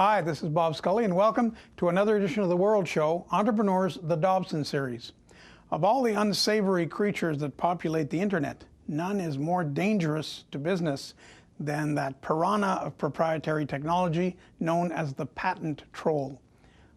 Hi, this is Bob Scully, and welcome to another edition of The World Show, Entrepreneurs, the Dobson Series. Of all the unsavory creatures that populate the internet, none is more dangerous to business than that piranha of proprietary technology known as the patent troll.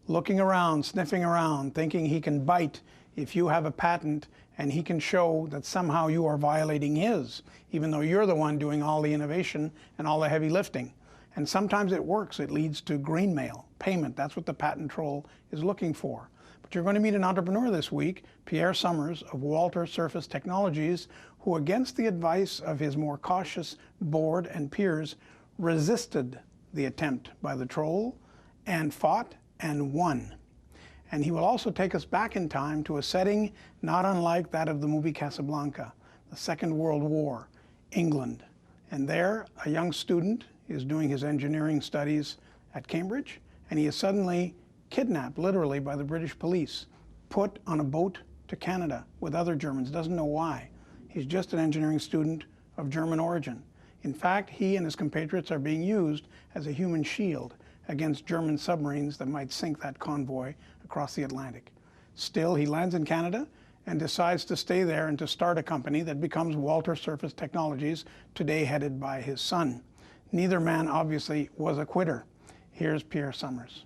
Looking around, sniffing around, thinking he can bite if you have a patent and he can show that somehow you are violating his, even though you're the one doing all the innovation and all the heavy lifting. And sometimes it works. It leads to green mail, payment. That's what the patent troll is looking for. But you're going to meet an entrepreneur this week, Pierre Somers of Walter Surface Technologies, who, against the advice of his more cautious board and peers, resisted the attempt by the troll and fought and won. And he will also take us back in time to a setting not unlike that of the movie Casablanca, the Second World War, England. And there, a young student is doing his engineering studies at Cambridge, and he is suddenly kidnapped, literally, by the British police, put on a boat to Canada with other Germans, doesn't know why. He's just an engineering student of German origin. In fact, he and his compatriots are being used as a human shield against German submarines that might sink that convoy across the Atlantic. Still, he lands in Canada and decides to stay there and to start a company that becomes Walter Surface Technologies, today headed by his son. Neither man, obviously, was a quitter. Here's Pierre Somers.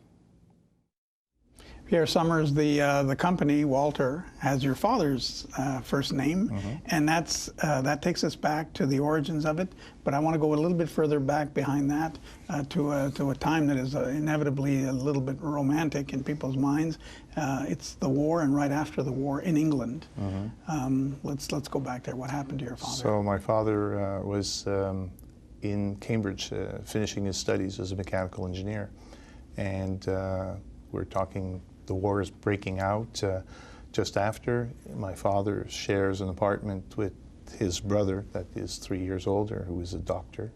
Pierre Somers, the company, Walter, has your father's first name, and that takes us back to the origins of it. But I want to go a little bit further back behind that to a time that is inevitably a little bit romantic in people's minds. It's the war and right after the war in England. Let's go back there. What happened to your father? So my father was in Cambridge, finishing his studies as a mechanical engineer, and we're talking. The war is breaking out just after. My father shares an apartment with his brother that is 3 years older, who is a doctor,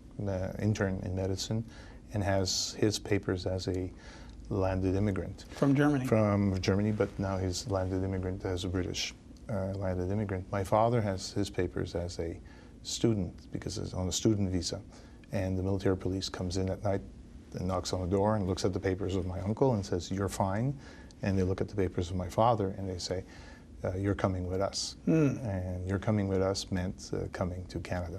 intern in medicine, and has his papers as a landed immigrant. From Germany? From Germany, but now he's landed immigrant as a British landed immigrant. My father has his papers as a student, because he's on a student visa, and the military police comes in at night and knocks on the door and looks at the papers of my uncle and says, "You're fine." And they look at the papers of my father and they say, "You're coming with us." And "you're coming with us" meant coming to Canada.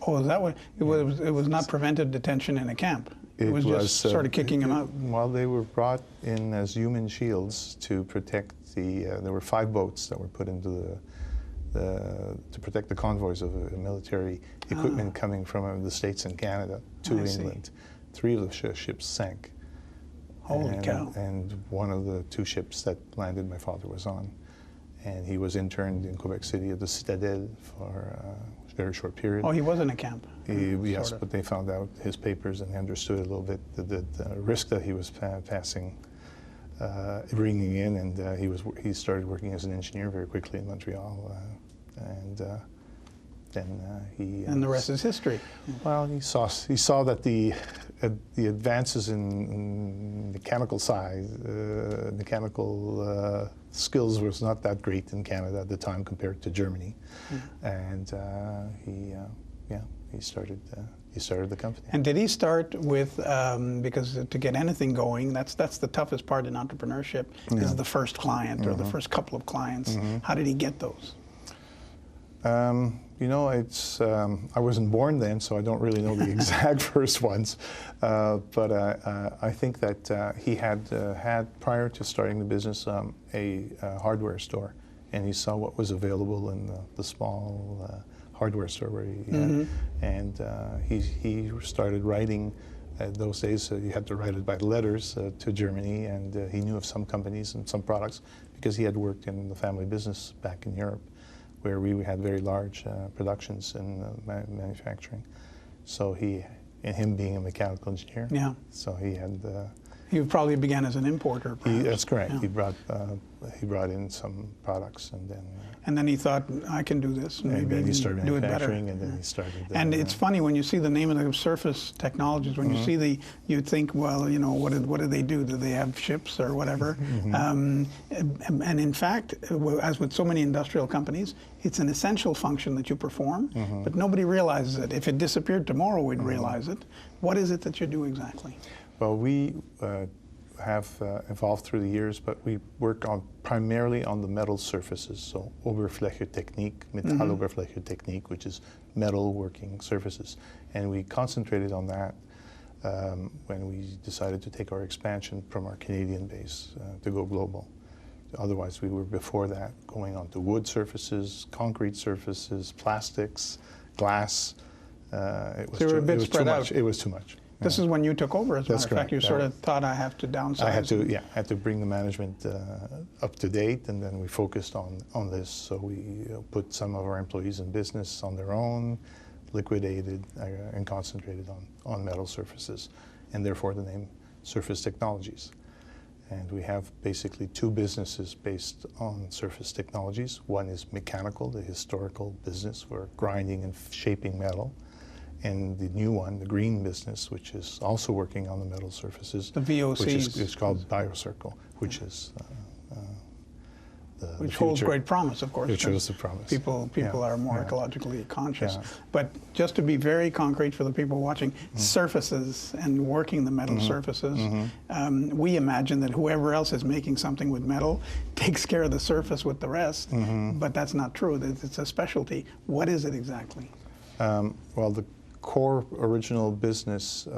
Oh, is that what it was? It was not preventive detention in a camp. It was just sort of kicking them out. Well, they were brought in as human shields to protect the. There were 5 boats that were put into to protect the convoys of military equipment coming from the States and Canada to England. 3 of the ships sank. Holy cow. And one of the 2 ships that landed my father was on. And he was interned in Quebec City at the Citadel for a very short period. Oh, he was in a camp? Yes, but they found out his papers and understood a little bit the risk that he was bringing in, and he started working as an engineer very quickly in Montreal. Then he and the rest is history. Well, he saw that the advances in mechanical skills was not that great in Canada at the time compared to Germany, and he started the company. And did he start with because to get anything going, that's the toughest part in entrepreneurship is the first client or the first couple of clients. How did he get those? You know, I wasn't born then, so I don't really know the exact first ones. But I think that he had, prior to starting the business, a hardware store. And he saw what was available in the small hardware store where he had. And he started writing. Those days, you had to write it by letters to Germany. And he knew of some companies and some products because he had worked in the family business back in Europe, where we had very large productions in manufacturing. So him being a mechanical engineer, so he had. You probably began as an importer, perhaps. That's correct. Yeah. He brought in some products, and then. And then he thought, I can do this, and maybe then he started do it better. And then he started. And it's funny when you see the name of the Surface Technologies. When you see you'd think, well, you know, what do they do? Do they have ships or whatever? And in fact, as with so many industrial companies, it's an essential function that you perform, but nobody realizes it. If it disappeared tomorrow, we'd realize it. What is it that you do exactly? Well, we have evolved through the years, but we work primarily on the metal surfaces, so Oberflächetechnik, Metalloberflächetechnik, which is metal working surfaces. And we concentrated on that when we decided to take our expansion from our Canadian base to go global. Otherwise, we were before that going on to wood surfaces, concrete surfaces, plastics, glass. It was, so you were a bit spread out. It was too much. This is when you took over, as a matter of fact. You That's sort of thought, I have to downsize. I had to bring the management up to date, and then we focused on this. So we put some of our employees in business on their own, liquidated and concentrated on metal surfaces, and therefore the name Surface Technologies. And we have basically two businesses based on surface technologies. One is mechanical, the historical business for grinding and shaping metal. And the new one, the green business, which is also working on the metal surfaces. The VOCs. Which is called BioCircle, which is which holds great promise, of course. Which shows the promise. People are more ecologically conscious. Yeah. But just to be very concrete for the people watching, surfaces and working the metal surfaces, we imagine that whoever else is making something with metal takes care of the surface with the rest, but that's not true. It's a specialty. What is it exactly? Well, the core original business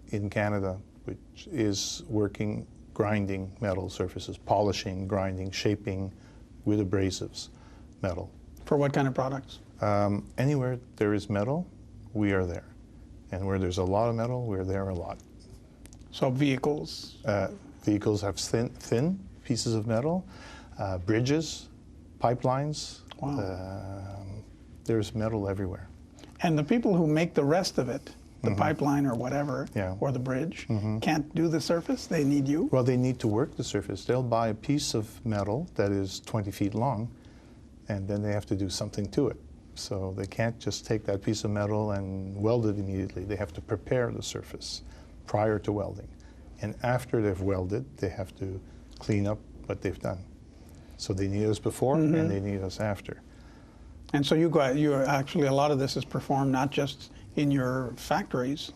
in Canada, which is working, grinding metal surfaces, polishing, grinding, shaping with abrasives, metal. For what kind of products? Anywhere there is metal, we are there. And where there's a lot of metal, we're there a lot. So vehicles? Vehicles have thin pieces of metal, bridges, pipelines. Wow. There's metal everywhere. And the people who make the rest of it, the pipeline or whatever, or the bridge, can't do the surface? They need you? Well, they need to work the surface. They'll buy a piece of metal that is 20 feet long, and then they have to do something to it. So they can't just take that piece of metal and weld it immediately. They have to prepare the surface prior to welding. And after they've welded, they have to clean up what they've done. So they need us before and they need us after. And so you actually, a lot of this is performed not just in your factories,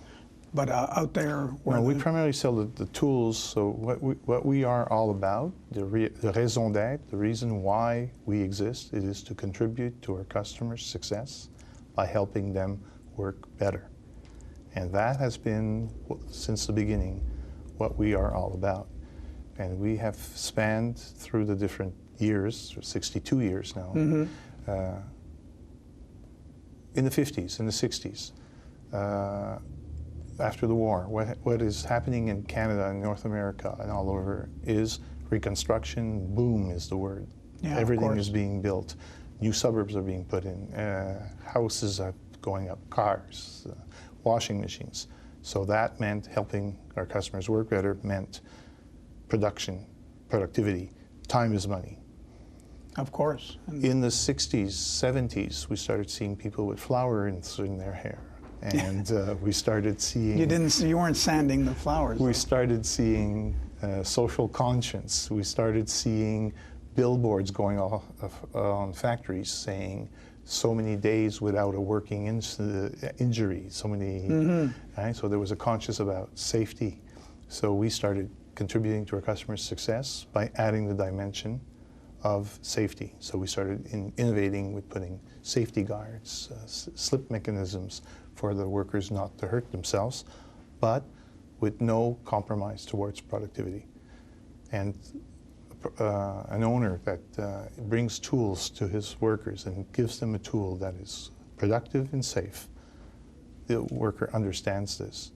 but out there. No, we primarily sell the tools. So what we are all about, the raison d'être, the reason why we exist, it is to contribute to our customers' success by helping them work better. And that has been, since the beginning, what we are all about. And we have spanned through the different years, 62 years now, in the 50s, in the 60s, after the war, what is happening in Canada and North America and all over is reconstruction. Boom is the word. Yeah, everything is being built. New suburbs are being put in. Houses are going up, cars, washing machines. So that meant helping our customers work better, meant production, productivity. Time is money. Of course. In the 60s, 70s, we started seeing people with flowers in their hair. And we started seeing... You weren't sanding the flowers. We started seeing social conscience. We started seeing billboards going off on factories saying so many days without a working injury, so many... Right? So there was a conscience about safety. So we started contributing to our customers' success by adding the dimension of safety. So we started innovating with putting safety guards, slip mechanisms for the workers not to hurt themselves, but with no compromise towards productivity. And an owner that brings tools to his workers and gives them a tool that is productive and safe, the worker understands this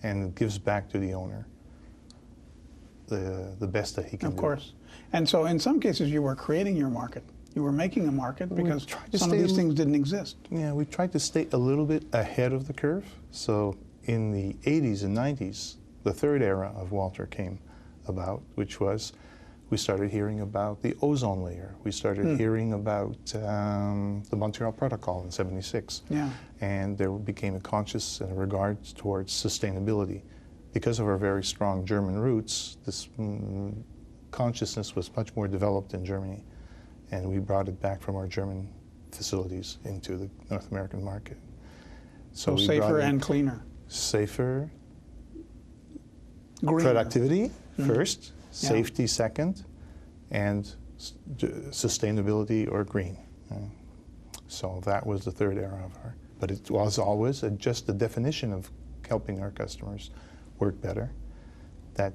and gives back to the owner the best that he can do. Of course. And so in some cases you were creating your market. You were making a market because some of these things didn't exist. Yeah, we tried to stay a little bit ahead of the curve. So in the 80s and 90s, the third era of Walter came about, which was we started hearing about the ozone layer. We started hearing about the Montreal Protocol in '76. Yeah. And there became a conscious regard towards sustainability. Because of our very strong German roots, this consciousness was much more developed in Germany. And we brought it back from our German facilities into the North American market. So safer and cleaner. Safer, Green. Productivity first, safety second, and sustainability or green. So that was the third era of our, but it was always just the definition of helping our customers work better that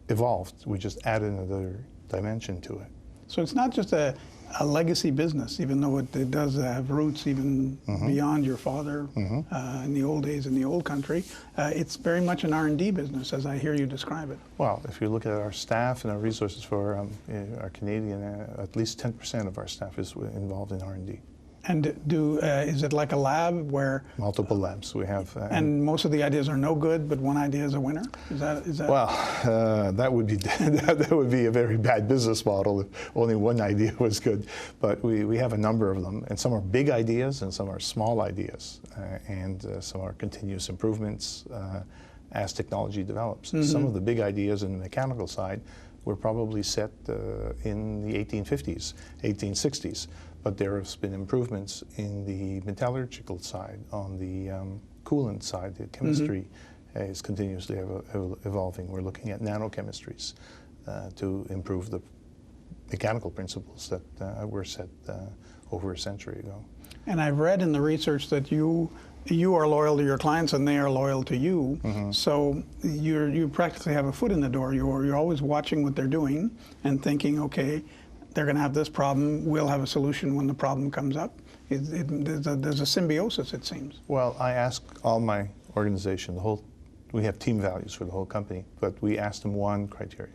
evolved. We just added another dimension to it. So it's not just a legacy business, even though it does have roots even beyond your father in the old days in the old country. It's very much an R&D business, as I hear you describe it. Well, if you look at our staff and our resources for our Canadian, at least 10% of our staff is involved in R&D. And is it like a lab where multiple labs we have? And most of the ideas are no good, but one idea is a winner. Is that? Well, that would be a very bad business model if only one idea was good. But we have a number of them, and some are big ideas, and some are small ideas, and some are continuous improvements as technology develops. Some of the big ideas in the mechanical side were probably set in the 1850s, 1860s. But there has been improvements in the metallurgical side, on the coolant side. The chemistry is continuously evolving. We're looking at nanochemistries to improve the mechanical principles that were set over a century ago. And I've read in the research that you are loyal to your clients and they are loyal to you. So you practically have a foot in the door. You're always watching what they're doing and thinking, okay, they're going to have this problem. We'll have a solution when the problem comes up. There's a symbiosis, it seems. Well, I ask all my organization, we have team values for the whole company, but we ask them one criteria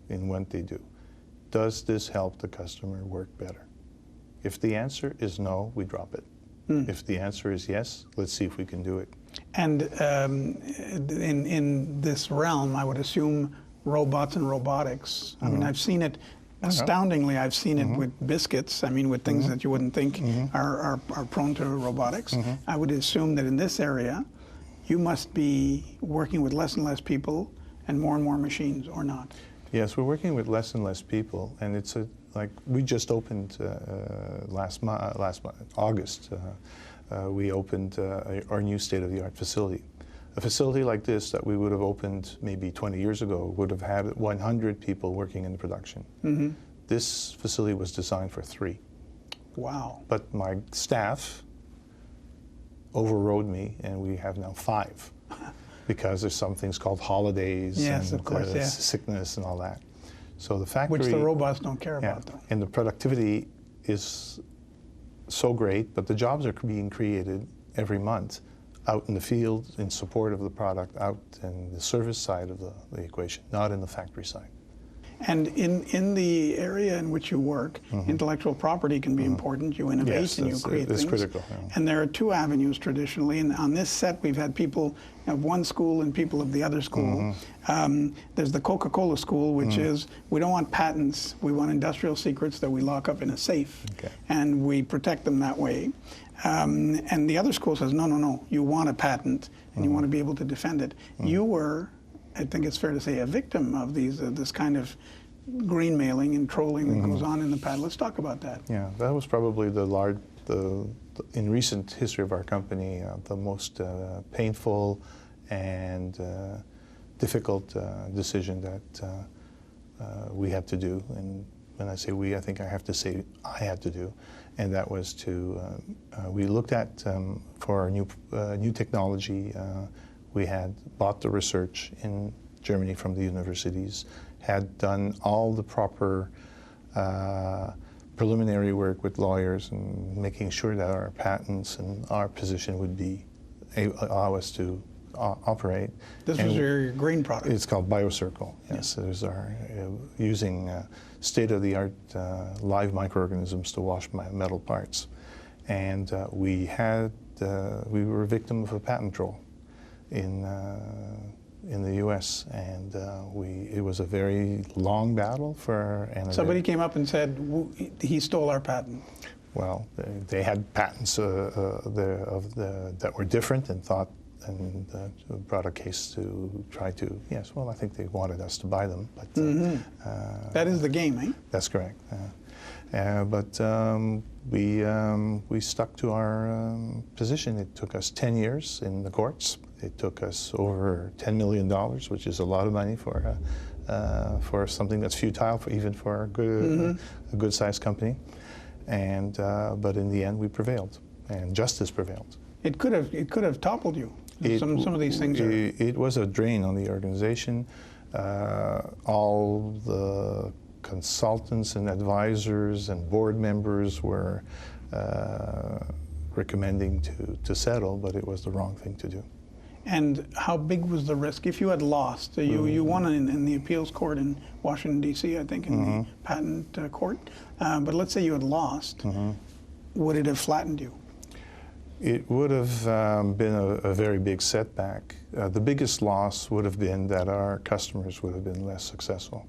in what they do. Does this help the customer work better? If the answer is no, we drop it. If the answer is yes, let's see if we can do it. And in this realm, I would assume robots and robotics. I mean, I've seen it. Astoundingly, I've seen it with biscuits. I mean, with things that you wouldn't think are prone to robotics. I would assume that in this area, you must be working with less and less people and more machines, or not? Yes, we're working with less and less people, and it's like we just opened last month, August. We opened our new state-of-the-art facility. A facility like this that we would have opened maybe 20 years ago would have had 100 people working in production. This facility was designed for 3. Wow. But my staff overrode me, and we have now 5 because there's some things called holidays and of course, sickness and all that. So the factory... Which the robots don't care about, though. And the productivity is so great, but the jobs are being created every month out in the field in support of the product, out in the service side of the equation, not in the factory side. And in the area in which you work, intellectual property can be important. You innovate and you create things. It's critical. Yeah. And there are 2 avenues traditionally. And on this set, we've had people of one school and people of the other school. There's the Coca-Cola school, which is, we don't want patents. We want industrial secrets that we lock up in a safe. And we protect them that way. And the other school says, no, you want a patent and you want to be able to defend it. You were, I think it's fair to say, a victim of this kind of green mailing and trolling that goes on in the past. Let's talk about that. Yeah, that was probably in recent history of our company, the most painful and difficult decision that we had to do. And when I say we, I think I have to say I had to do. And that was we looked at, for our new technology, we had bought the research in Germany from the universities, had done all the proper preliminary work with lawyers and making sure that our patents and our position would allow us to operate. This was your green product? It's called BioCircle, yes. Yeah. It was our using state-of-the-art live microorganisms to wash metal parts. And we were a victim of a patent troll in the U.S. and it was a very long battle Somebody came up and said he stole our patent. Well, they had patents that were different and thought and brought a case to try to, yes, well, I think they wanted us to buy them. But that is the game, eh? That's correct. But we stuck to our position. It took us 10 years in the courts. It took us over $10 million, which is a lot of money for something that's futile, even for a good-sized company. And but in the end, we prevailed, and justice prevailed. It could have toppled you. Some of these things are. It was a drain on the organization. All the consultants and advisors and board members were recommending to settle, but it was the wrong thing to do. And how big was the risk? If you had lost, you won in the appeals court in Washington, D.C., I think, in the patent court. But let's say you had lost, would it have flattened you? It would have been a very big setback. The biggest loss would have been that our customers would have been less successful,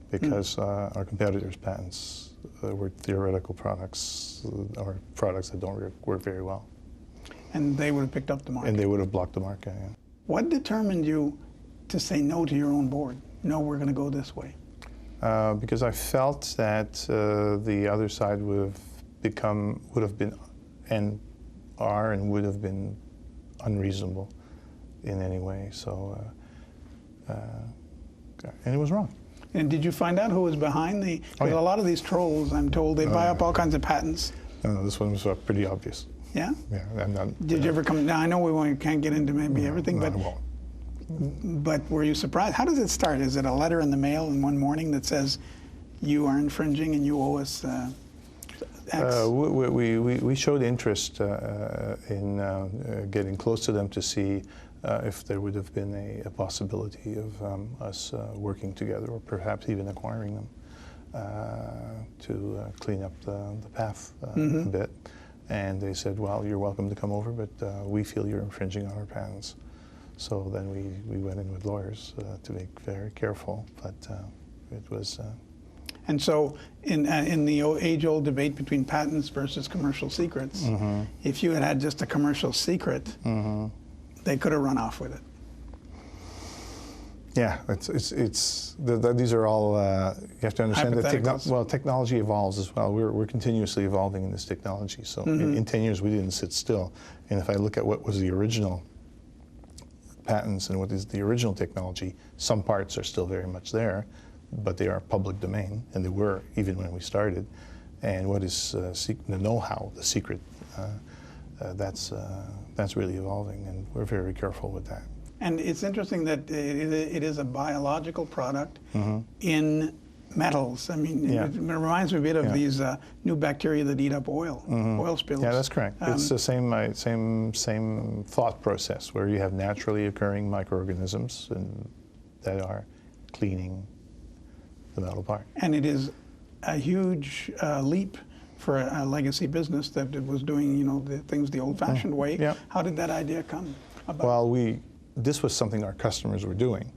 because our competitors' patents were theoretical products, or products that don't work very well. And they would have picked up the market. And they would have blocked the market, yeah. What determined you to say no to your own board? No, we're going to go this way. Because I felt that the other side would have been, and are and would have been unreasonable in any way. So, and it was wrong. And did you find out who was behind the? Because a lot of these trolls, I'm told, they buy up all kinds of patents. No, this one was pretty obvious. Yeah? Yeah. I'm not, did you ever come? Now I know we can't get into maybe everything, but. I won't. But were you surprised? How does it start? Is it a letter in the mail in one morning that says you are infringing and you owe us X? We showed interest in getting close to them to see if there would have been a possibility of us working together, or perhaps even acquiring them to clean up the path a bit. And they said, well, you're welcome to come over, but we feel you're infringing on our patents. So then we went in with lawyers to be very careful, but it was... And so in the age-old debate between patents versus commercial secrets, if you had had just a commercial secret, they could have run off with it. Yeah, these are all, you have to understand that technology evolves as well. We're continuously evolving in this technology. So in 10 years, we didn't sit still. And if I look at what was the original patents and what is the original technology, some parts are still very much there, but they are public domain, and they were even when we started. And what is the know-how, the secret, that's really evolving, and we're very careful with that. And it's interesting that it is a biological product in metals. I mean, it reminds me a bit of these new bacteria that eat up oil, oil spills. Yeah, that's correct. It's the same thought process, where you have naturally occurring microorganisms and that are cleaning the metal part. And it is a huge leap for a legacy business that was doing, you know, the things the old-fashioned way. Yeah. How did that idea come about? Well, this was something our customers were doing.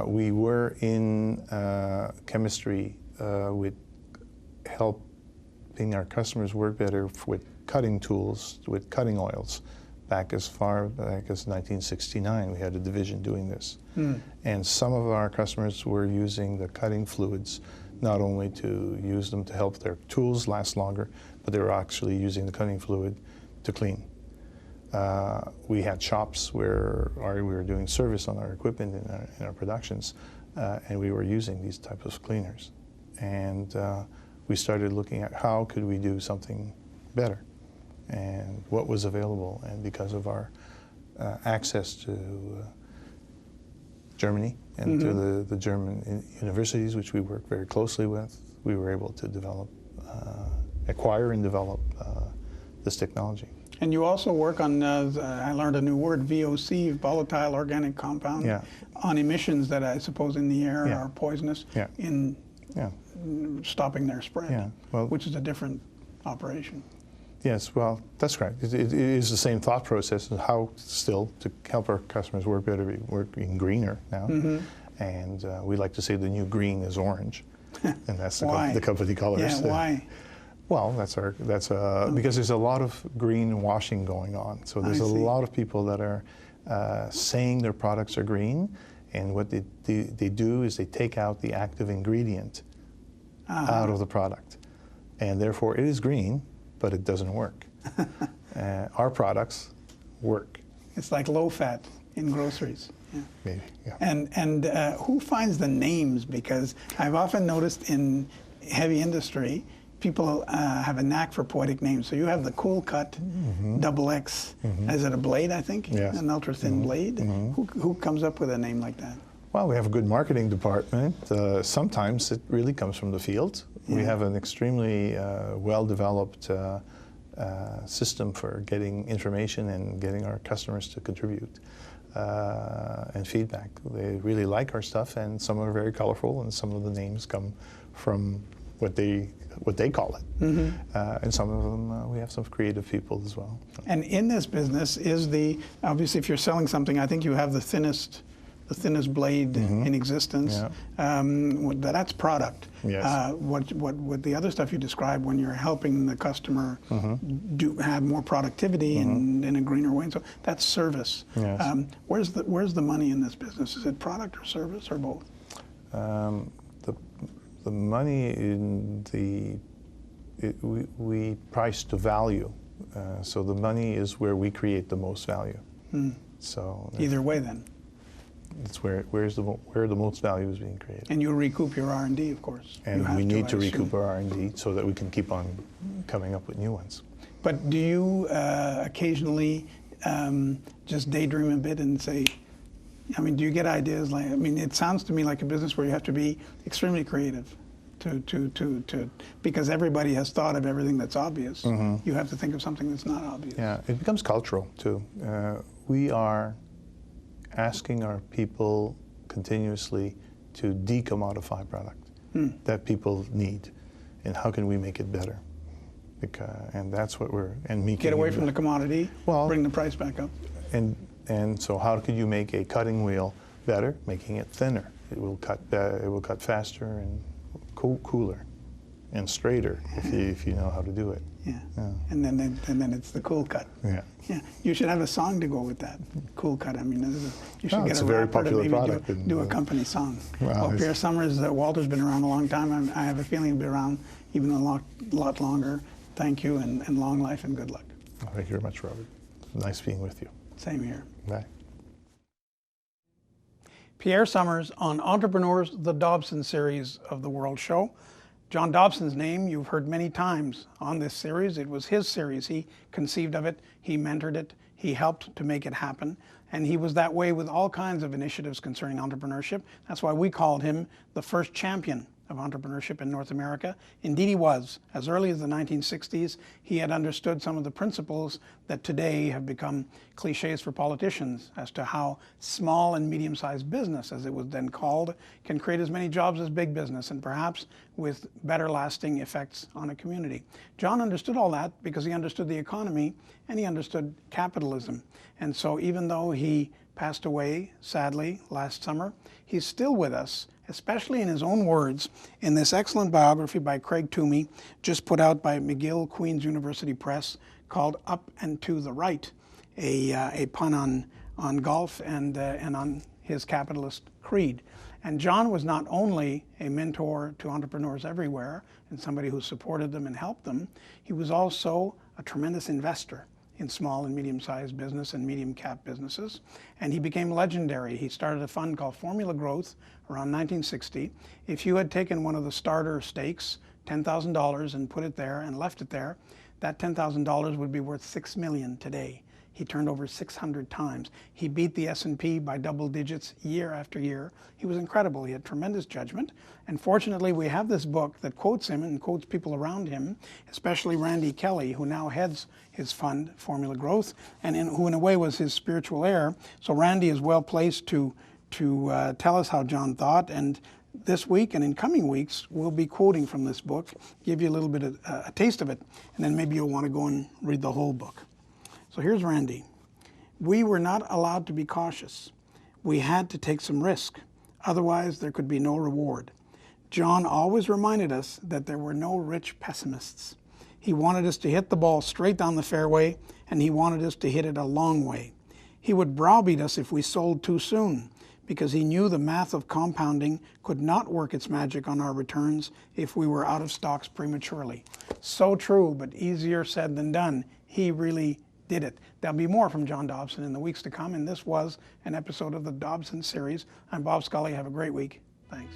We were in chemistry with helping our customers work better with cutting tools, with cutting oils. Back as far back as 1969, we had a division doing this. And some of our customers were using the cutting fluids not only to use them to help their tools last longer, but they were actually using the cutting fluid to clean. We had shops where we were doing service on our equipment in our productions, and we were using these types of cleaners. And we started looking at how could we do something better, and what was available. And because of our access to Germany and to the German universities, which we work very closely with, we were able to develop, acquire and develop this technology. And you also work on, I learned a new word, VOC, volatile organic compound, on emissions that I suppose in the air are poisonous in stopping their spread, which is a different operation. Yes, well, that's correct. It is the same thought process as how still to help our customers work better, working greener now. And we like to say the new green is orange, and that's the company colors. Yeah, why? Well, because there's a lot of greenwashing going on. So there's a lot of people that are saying their products are green, and what they do is they take out the active ingredient out of the product. And therefore, it is green, but it doesn't work. Our products work. It's like low fat in groceries. Yeah. Maybe, yeah. And who finds the names? Because I've often noticed in heavy industry, people have a knack for poetic names. So you have the Cool Cut Double X. Is it a blade, I think? Yes. An ultra thin blade. Who comes up with a name like that? Well, we have a good marketing department. Sometimes it really comes from the field. We have an extremely well-developed system for getting information and getting our customers to contribute and feedback. They really like our stuff, and some are very colorful, and some of the names come from what they call it. And some of them, we have some creative people as well. And in this business is obviously if you're selling something, I think you have the thinnest blade in existence. That's product. Yes. What the other stuff you described when you're helping the customer have more productivity in a greener way, and so that's service. Yes. Where's the money in this business? Is it product or service or both? The money we price to value. So the money is where we create the most value. So either way, then. It's where the most value is being created. And you recoup your R&D, of course. And we need to recoup our R&D so that we can keep on coming up with new ones. But do you occasionally just daydream a bit and say, I mean, do you get ideas like, I mean, it sounds to me like a business where you have to be extremely creative because everybody has thought of everything that's obvious. You have to think of something that's not obvious. Yeah, it becomes cultural too. We are asking our people continuously to decommodify product that people need, and how can we make it better? And that's what get away from the commodity, bring the price back up. And so how could you make a cutting wheel better? Making it thinner. It will cut faster and cooler and straighter if you know how to do it. Yeah. And then it's the cool cut. Yeah. Yeah. You should have a song to go with that. Cool cut. I mean, you should get a very popular product. Do a company song. Well, Pierre Somers, Walter's been around a long time. I have a feeling he'll be around even a lot longer. Thank you, and long life and good luck. Thank you very much, Robert. Nice being with you. Same here. Bye. Pierre Somers on Entrepreneurs, the Dobson series of the World Show. John Dobson's name you've heard many times on this series. It was his series. He conceived of it, he mentored it, he helped to make it happen, and he was that way with all kinds of initiatives concerning entrepreneurship. That's why we called him the first champion of entrepreneurship in North America. Indeed he was. As early as the 1960s, he had understood some of the principles that today have become cliches for politicians as to how small and medium-sized business, as it was then called, can create as many jobs as big business, and perhaps with better lasting effects on a community. John understood all that because he understood the economy and he understood capitalism. And so even though he passed away, sadly, last summer, he's still with us, especially in his own words, in this excellent biography by Craig Toomey, just put out by McGill Queen's University Press, called Up and to the Right, a pun on golf and on his capitalist creed. And John was not only a mentor to entrepreneurs everywhere and somebody who supported them and helped them, he was also a tremendous investor in small and medium-sized business and medium-cap businesses. And he became legendary. He started a fund called Formula Growth around 1960. If you had taken one of the starter stakes, $10,000, and put it there and left it there, that $10,000 would be worth $6 million today. He turned over 600 times. He beat the S&P by double digits year after year. He was incredible. He had tremendous judgment. And fortunately, we have this book that quotes him and quotes people around him, especially Randy Kelly, who now heads his fund, Formula Growth, and who in a way was his spiritual heir. So Randy is well placed to tell us how John thought. And this week and in coming weeks, we'll be quoting from this book, give you a little bit of a taste of it, and then maybe you'll want to go and read the whole book. So here's Randy. We were not allowed to be cautious. We had to take some risk. Otherwise, there could be no reward. John always reminded us that there were no rich pessimists. He wanted us to hit the ball straight down the fairway, and he wanted us to hit it a long way. He would browbeat us if we sold too soon, because he knew the math of compounding could not work its magic on our returns if we were out of stocks prematurely. So true, but easier said than done. He really did it. There'll be more from John Dobson in the weeks to come, and this was an episode of the Dobson series. I'm Bob Scully. Have a great week. Thanks.